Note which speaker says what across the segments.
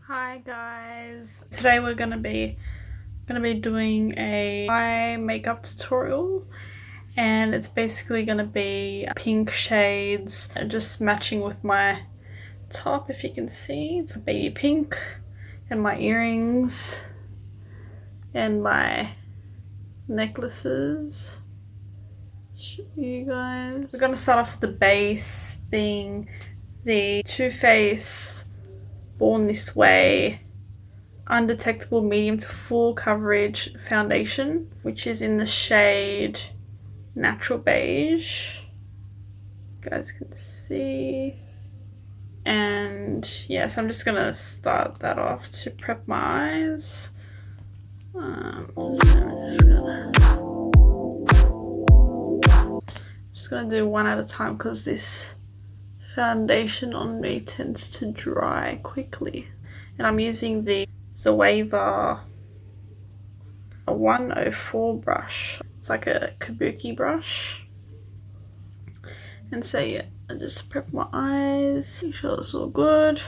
Speaker 1: Hi guys, today we're gonna be doing a eye makeup tutorial, and it's basically gonna be pink shades just matching with my top. If you can see, it's a baby pink, and my earrings and my necklaces. Show you guys. We're gonna start off with the base being the Too Faced Born This Way Undetectable Medium to Full Coverage Foundation, which is in the shade Natural Beige. You guys can see. And yes, I'm just gonna start that off to prep my eyes. Just gonna do one at a time because this foundation on me tends to dry quickly. And I'm using the Zoeva 104 brush. It's like a kabuki brush. And so yeah, I just prep my eyes, make sure it's all good.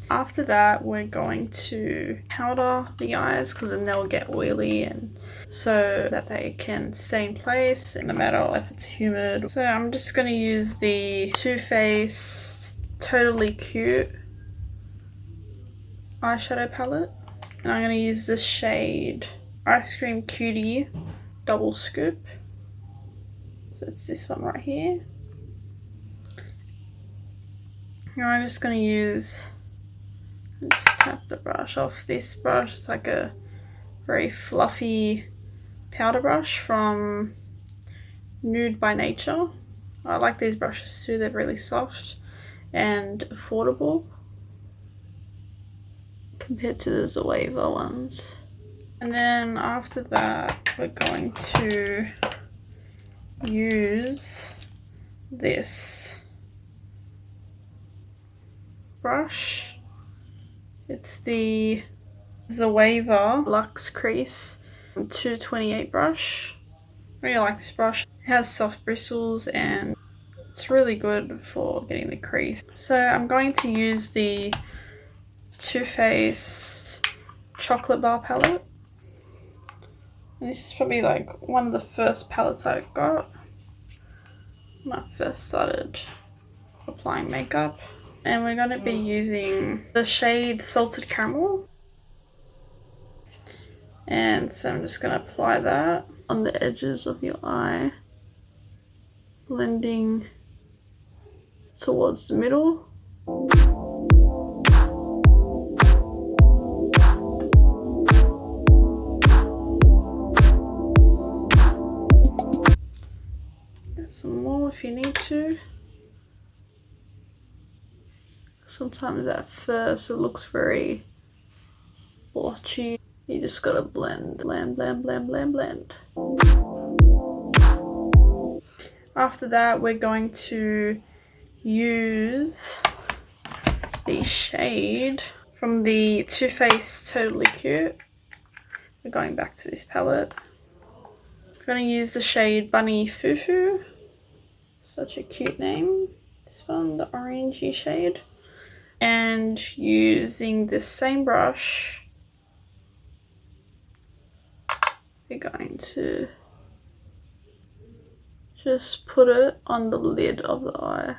Speaker 1: After that, we're going to powder the eyes because then they'll get oily, and so that they can stay in place no matter if it's humid. So I'm just going to use the Too Faced Totally Cute eyeshadow palette, and I'm going to use this shade Ice Cream Cutie Double Scoop. So it's this one right here. Now I'm just going to use, just tap the brush off this brush. It's like a very fluffy powder brush from Nude By Nature. I like these brushes too, they're really soft and affordable compared to the Zoeva ones. And then after that, we're going to use this brush. It's the Zoeva Luxe Crease 228 brush. I really like this brush. It has soft bristles and it's really good for getting the crease. So I'm going to use the Too Faced Chocolate Bar palette. And this is probably like one of the first palettes I got when I first started applying makeup. And we're going to be using the shade Salted Caramel. And so I'm just going to apply that on the edges of your eye, blending towards the middle. Get some more if you need to. Sometimes at first it looks very blotchy. You just gotta blend, blend, blend, blend, blend, blend. After that, we're going to use the shade from the Too Faced Totally Cute. We're going back to this palette. We're going to use the shade Bunny Fufu. Such a cute name. This one, the orangey shade. And using this same brush, we're going to just put it on the lid of the eye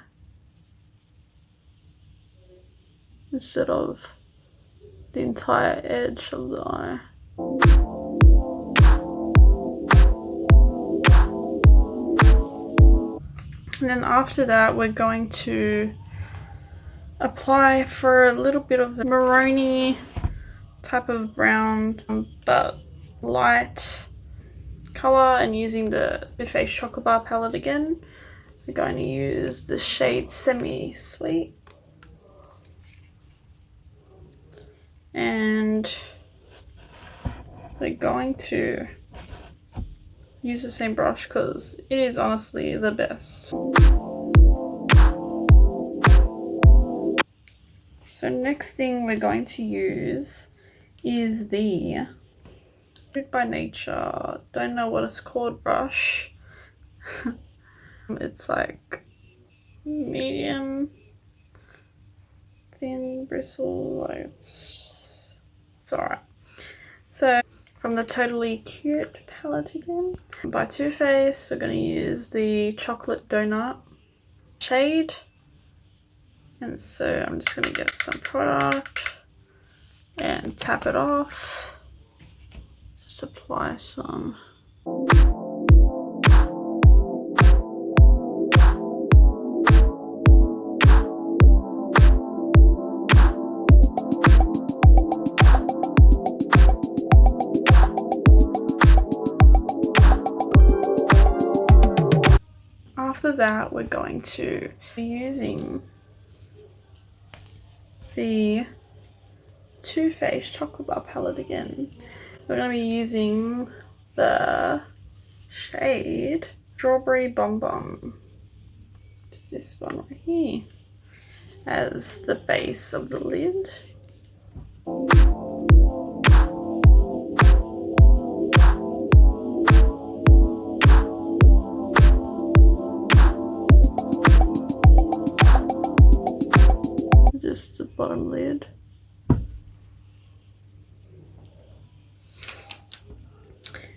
Speaker 1: instead of the entire edge of the eye. And then after that, we're going to apply for a little bit of the maroony type of brown, but light color, and using the Too Faced Chocolate Bar palette again, we're going to use the shade Semi Sweet. And we're going to use the same brush because it is honestly the best. So next thing we're going to use is the Nude By Nature, don't know what it's called, brush. It's like medium thin bristle, like it's It's alright. So from the Totally Cute palette again, by Too Faced, we're going to use the Chocolate Donut shade. And so I'm just going to get some product and tap it off. Just apply some. After that, we're going to be using the Too Faced Chocolate Bar palette again. We're going to be using the shade Strawberry Bum Bum, which is this one right here, as the base of the lid. Just the bottom lid.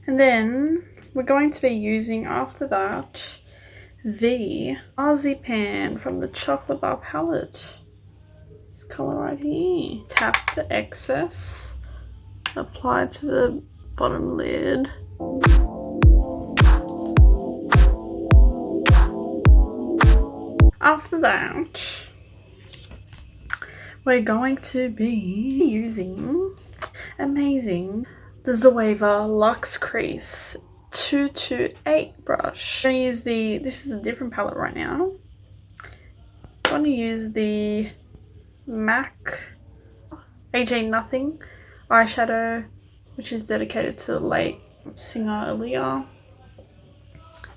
Speaker 1: And then we're going to be using, after that, the Marzipan from the Chocolate Bar palette. This colour right here. Tap the excess, apply to the bottom lid. After that, we're going to be using amazing the Zoeva Luxe Crease 228 brush. I'm going to use this is a different palette right now. I'm going to use the MAC AJ Nothing eyeshadow, which is dedicated to the late singer Aaliyah.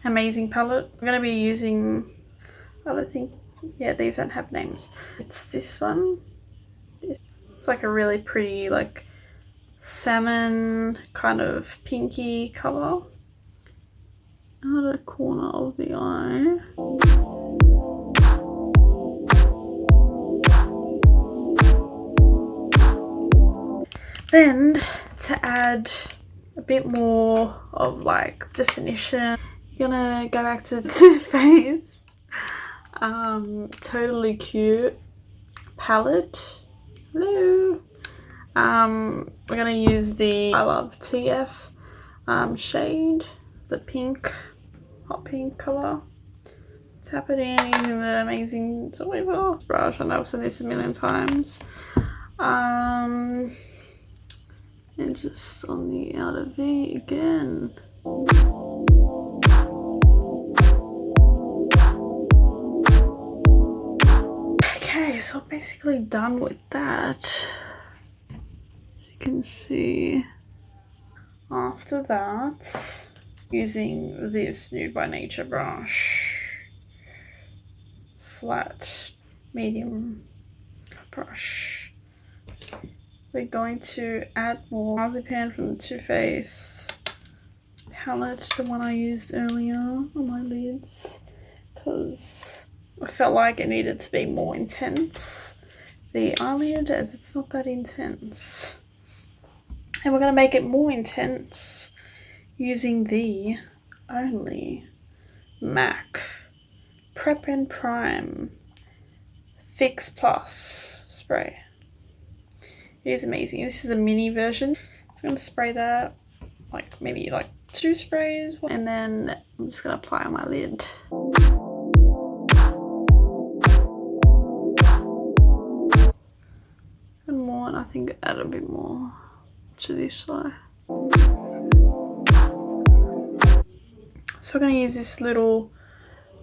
Speaker 1: Amazing palette. I'm going to be using, I don't think, yeah, these don't have names. It's this one. It's like a really pretty, like, salmon kind of pinky colour. Outer corner of the eye. Then to add a bit more of like definition, you're gonna go back to Too Faced Totally Cute palette. Hello. We're gonna use the I Love TF shade, the pink, hot pink colour. Tap it in using the amazing Zoeva brush. I know I've said this a million times. And just on the outer V again. Okay, so I'm basically done with that. As you can see. After that, using this Nude By Nature brush. Flat, medium brush. We're going to add more Marzipan from the Too Faced palette, the one I used earlier on my lids, because I felt like it needed to be more intense, the eyelid, as it's not that intense. And we're going to make it more intense using the only MAC Prep and Prime Fix Plus spray. It is amazing. This is a mini version. So I'm going to spray that, like maybe like 2 sprays. And then I'm just going to apply on my lid. And more, and I think add a bit more to this side. So we're going to use this little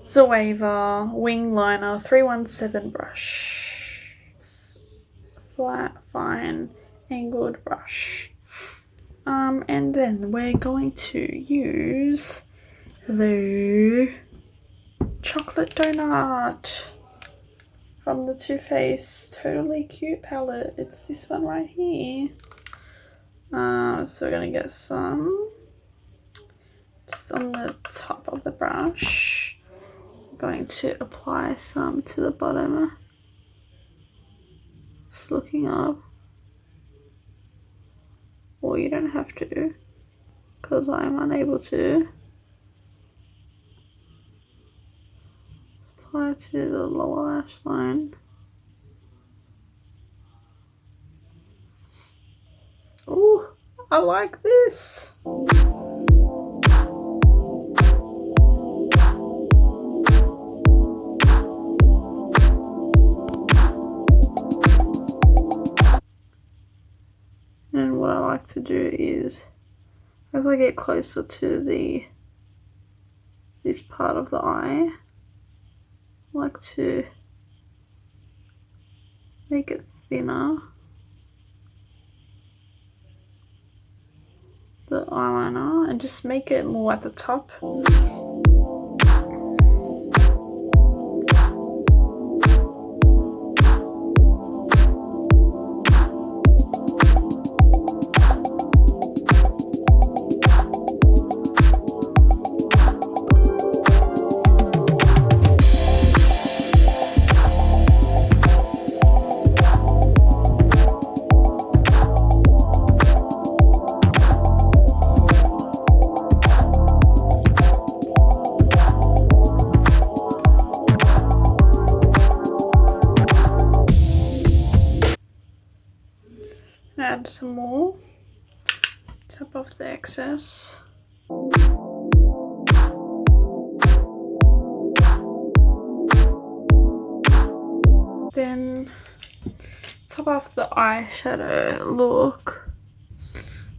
Speaker 1: Zoeva Wing Liner 317 brush. It's a flat, fine, angled brush. And then we're going to use the Chocolate Donut from the Too Faced Totally Cute palette. It's this one right here. So we're going to get some just on the top of the brush. I'm going to apply some to the bottom. Just looking up. or you don't have to, because I'm unable to. Apply to the lower lash line. Ooh, I like this. And what I like to do is, as I get closer to this part of the eye, I like to make it thinner, the eyeliner, and just make it more at the top. Add some more, tap off the excess. Then top off the eyeshadow look.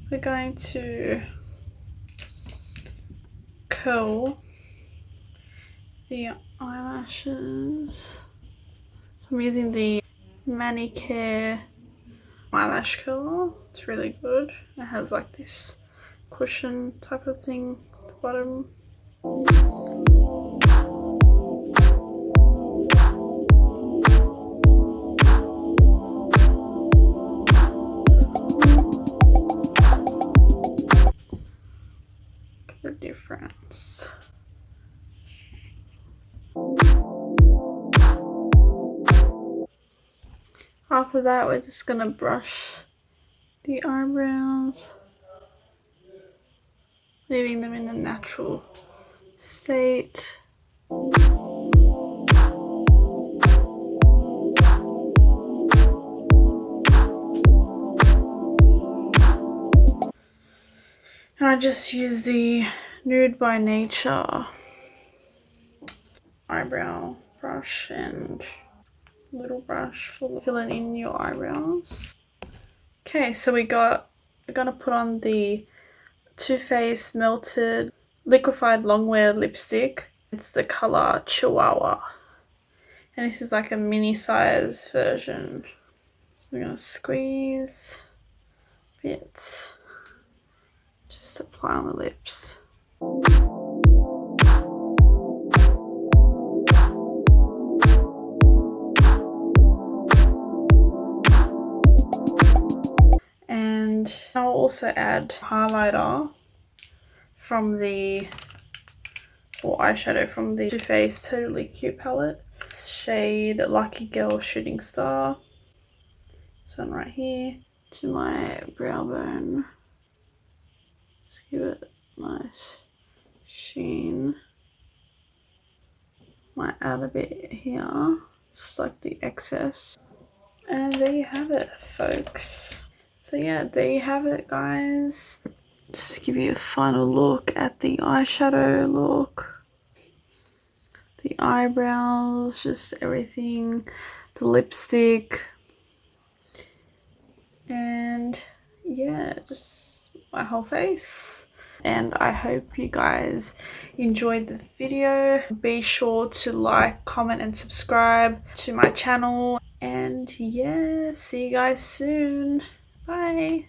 Speaker 1: We're going to curl the eyelashes. So I'm using the Manicare eyelash curler. It's really good. It has like this cushion type of thing at the bottom. Look at the difference. After that, we're just gonna brush the eyebrows, leaving them in a natural state. And I just use the Nude By Nature eyebrow brush and little brush for filling in your eyebrows. Okay, so we're gonna put on the Too Faced Melted Liquefied Longwear Lipstick. It's the color Chihuahua, and this is like a mini size version. So we're gonna squeeze a bit, just apply on the lips. And I'll also add highlighter from or eyeshadow from the Too Faced Totally Cute palette. It's shade Lucky Girl Shooting Star. This one right here. To my brow bone. Just give it a nice sheen. Might add a bit here, just like the excess. And there you have it, folks. So yeah, there you have it, guys. Just to give you a final look at the eyeshadow look. The eyebrows, just everything. The lipstick. And yeah, just my whole face. And I hope you guys enjoyed the video. Be sure to like, comment, and subscribe to my channel. And yeah, see you guys soon. Bye.